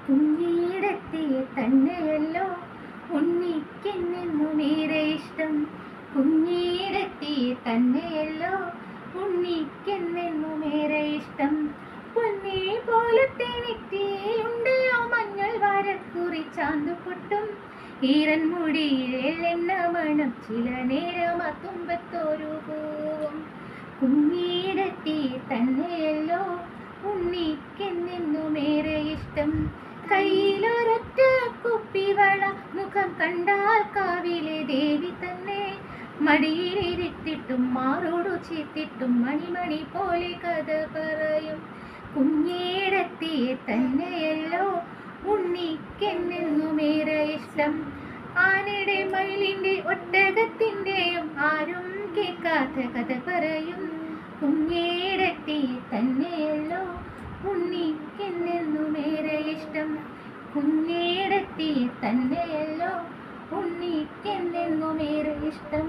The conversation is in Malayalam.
കുഞ്ഞീടത്തിയെ തന്നെയല്ലോ ഉണ്ണിക്കെന്നെന്നുമേറെ ഇഷ്ടം. കുഞ്ഞീടത്തിയെ തന്നെയല്ലോ ഉണ്ണിക്കെന്നെന്നുമേറെ ഇഷ്ടം. പൊന്നെ പോലത്തെ നെറ്റിയിലുണ്ട് ആ മഞ്ഞൾ വാരക്കുറി ചാന്തുപൊട്ടും. ഈറൻ മുടിയിൽ എണ്ണ മണം ചില നേരം ആ തുമ്പത്തൊരു പൂവും. കുഞ്ഞീടത്തിയെ തന്നെയല്ലോ ഉണ്ണിക്കെന്നെന്നുമേറെ ഇഷ്ടം. കയ്യിലൊരൊറ്റ കുപ്പിവള, മുഖം കണ്ടാൽ കാവിലെ ദേവി തന്നെ. മടിയിലിരുത്തിട്ടും മാറോടു ചേർത്തിട്ടും മണിമണി പോലെ കഥ പറയും. കുഞ്ഞേടത്തിയെ തന്നെയല്ലോ ഉണ്ണിക്കെന്നെന്നുമേറെ ഇഷ്ടം. ആനയുടെ മയിലിൻ്റെ ഒട്ടകത്തിൻ്റെയും ആരും കേൾക്കാത്ത കഥ പറയും. കുഞ്ഞേടത്തിയെ തന്നെയല്ലോ ഉണ്ണിക്കെന്നെന്നുമേറെ ഇഷ്ടം. കുഞ്ഞേടത്തിയെ തന്നെയല്ലോ ഉണ്ണിക്കെന്നെന്നുമേറെ ഇഷ്ടം.